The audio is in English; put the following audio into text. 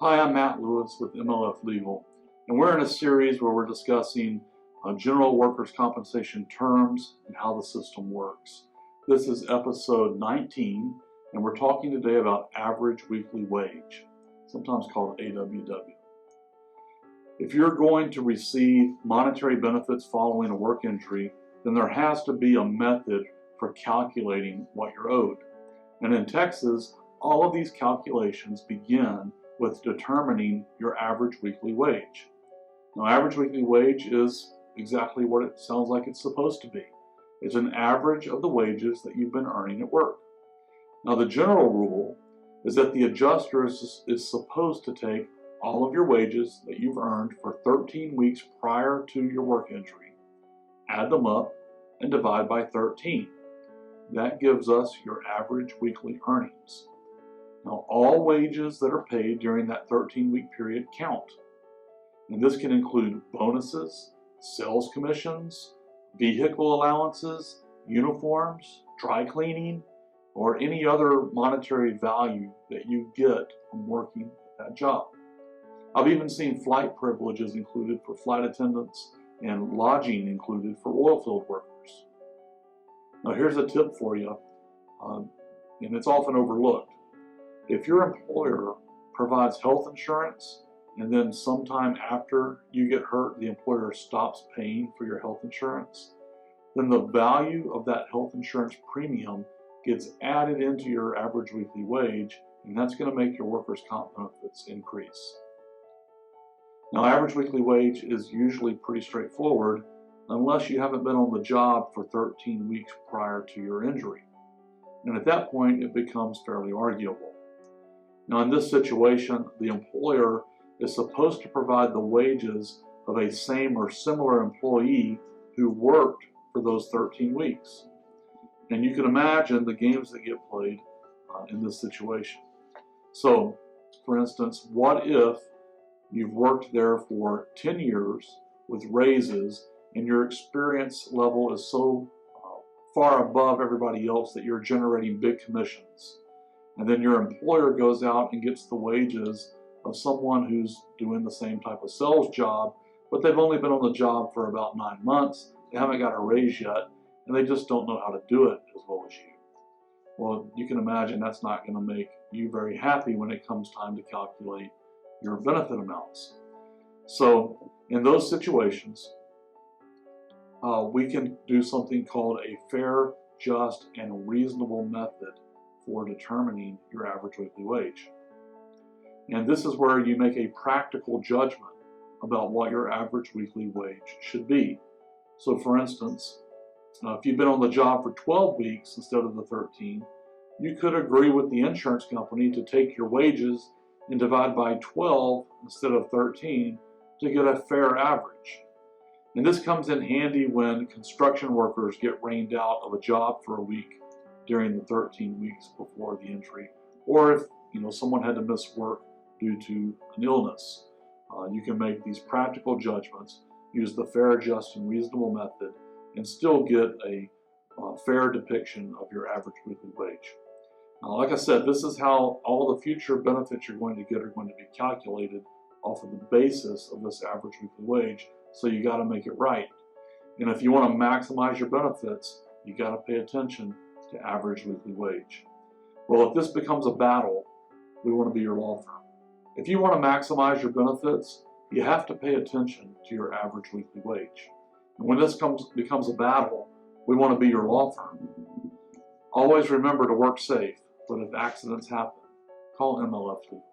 Hi, I'm Matt Lewis with MLF Legal, and we're in a series where we're discussing general workers' compensation terms and how the system works. This is episode 19, and we're talking today about average weekly wage, sometimes called AWW. If you're going to receive monetary benefits following a work injury, then there has to be a method for calculating what you're owed. And in Texas, all of these calculations begin with determining your average weekly wage. Now, average weekly wage is exactly what it sounds like it's supposed to be. It's an average of the wages that you've been earning at work. Now, the general rule is that the adjuster is supposed to take all of your wages that you've earned for 13 weeks prior to your work injury, add them up, and divide by 13. That gives us your average weekly earnings. Now, all wages that are paid during that 13-week period count. And this can include bonuses, sales commissions, vehicle allowances, uniforms, dry cleaning, or any other monetary value that you get from working at that job. I've even seen flight privileges included for flight attendants and lodging included for oil field workers. Now, here's a tip for you, and it's often overlooked. If your employer provides health insurance and then sometime after you get hurt, the employer stops paying for your health insurance, then the value of that health insurance premium gets added into your average weekly wage, and that's going to make your workers' comp benefits increase. Now, average weekly wage is usually pretty straightforward unless you haven't been on the job for 13 weeks prior to your injury. And at that point, it becomes fairly arguable. Now, in this situation, the employer is supposed to provide the wages of a same or similar employee who worked for those 13 weeks. And you can imagine the games that get played in this situation. So, for instance, what if you've worked there for 10 years with raises and your experience level is so far above everybody else that you're generating big commissions? And then your employer goes out and gets the wages of someone who's doing the same type of sales job, but they've only been on the job for about 9 months, they haven't got a raise yet, and they just don't know how to do it as well as you. Well, you can imagine that's not going to make you very happy when it comes time to calculate your benefit amounts. So in those situations, we can do something called a fair, just, and reasonable method for determining your average weekly wage. And this is where you make a practical judgment about what your average weekly wage should be. So for instance, if you've been on the job for 12 weeks instead of the 13, you could agree with the insurance company to take your wages and divide by 12 instead of 13 to get a fair average. And this comes in handy when construction workers get rained out of a job for a week during the 13 weeks before the injury, or if someone had to miss work due to an illness. You can make these practical judgments, use the fair, just, and reasonable method, and still get a fair depiction of your average weekly wage. Now, like I said, this is how all the future benefits you're going to get are going to be calculated off of the basis of this average weekly wage, so you got to make it right. And if you want to maximize your benefits, you got to pay attention to average weekly wage. Well, if this becomes a battle, we want to be your law firm. If you want to maximize your benefits, you have to pay attention to your average weekly wage. And when this becomes a battle, we want to be your law firm. Always remember to work safe, but if accidents happen, call MLF Legal.